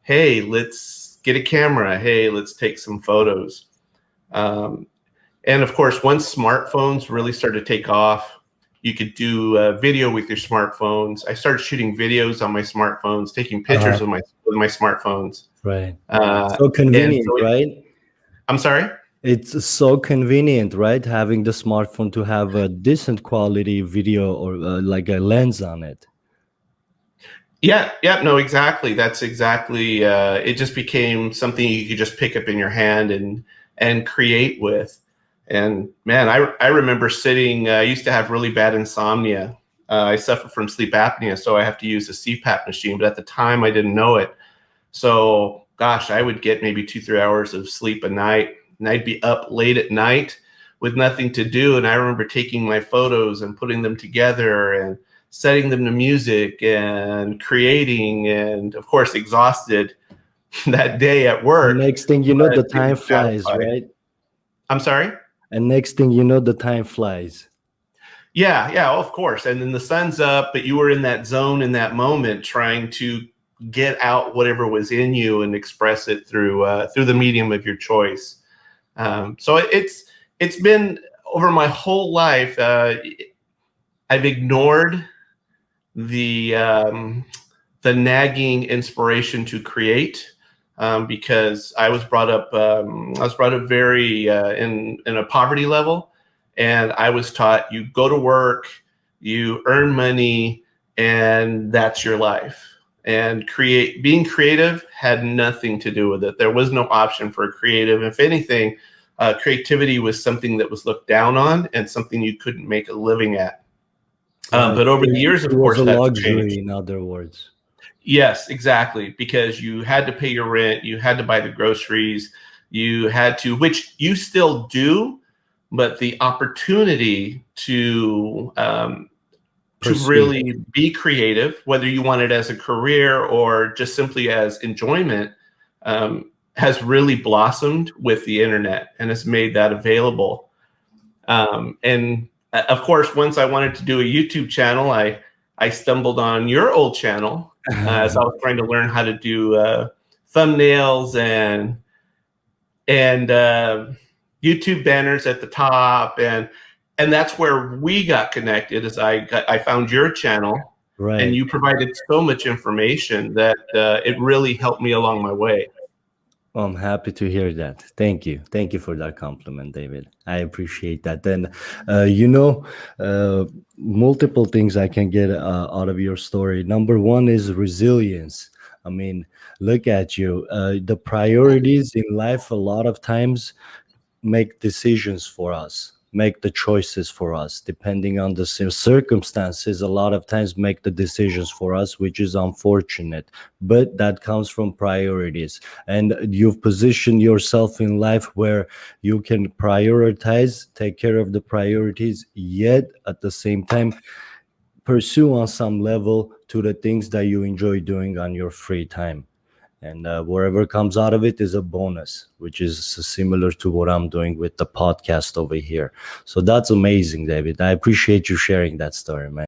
hey, let's get a camera. Hey, let's take some photos. Um, and of course, once smartphones really started to take off, you could do video with your smartphones. I started shooting videos on my smartphones, taking pictures Uh-huh. with my smartphones. Right. Uh, So and convenient, so, right? I'm sorry? It's so convenient, right? Having the smartphone to have a decent quality video or like a lens on it. Yeah, no, exactly. That's exactly. It just became something you could just pick up in your hand and create with. And man, I remember sitting. I used to have really bad insomnia. I suffer from sleep apnea, so I have to use a CPAP machine. But at the time, I didn't know it. So, gosh, I would get maybe 2-3 hours of sleep a night, and I'd be up late at night with nothing to do. And I remember taking my photos and putting them together and setting them to music and creating, and of course, exhausted that day at And work, next thing you know, but the it time was flies, satisfying. right? I'm sorry? And next thing you know, the time flies. Yeah, of course. And then the sun's up, but you were in that zone in that moment trying to get out whatever was in you and express it through the medium of your choice. So it's been over my whole life. I've ignored the um, the nagging inspiration to create because I was brought up very in a poverty level, and I was taught you go to work, you earn money, and that's your life. And being creative had nothing to do with it. There was no option for a creative. If anything, creativity was something that was looked down on and something you couldn't make a living at. Right. But over the years, It of was course, a that's changed. luxury, in other words. Yes, exactly. Because you had to pay your rent, you had to buy the groceries, you had to, which you still do, but the opportunity to Pursue. really be creative, whether you want it as a career or just simply as enjoyment, has really blossomed with the internet and has made that available. And of course, once I wanted to do a YouTube channel, I stumbled on your old channel as I was trying to learn how to do thumbnails and YouTube banners at the top, and that's where we got connected. As I found your channel, and Right. you provided so much information that it really helped me along my way. Well, I'm happy to hear that. Thank you. Thank you for that compliment, David. I appreciate that. Then, you know, multiple things I can get out of your story. Number one is resilience. I mean, look at you. The priorities in life, a lot of times, make decisions for us, make the choices for us depending on the circumstances. A lot of times make the decisions for us, which is unfortunate, but that comes from priorities. And you've positioned yourself in life where you can prioritize, take care of the priorities, yet at the same time pursue on some level to the things that you enjoy doing on your free time. And whatever comes out of it is a bonus, which is similar to what I'm doing with the podcast over here. So that's amazing, David. I appreciate you sharing that story, man.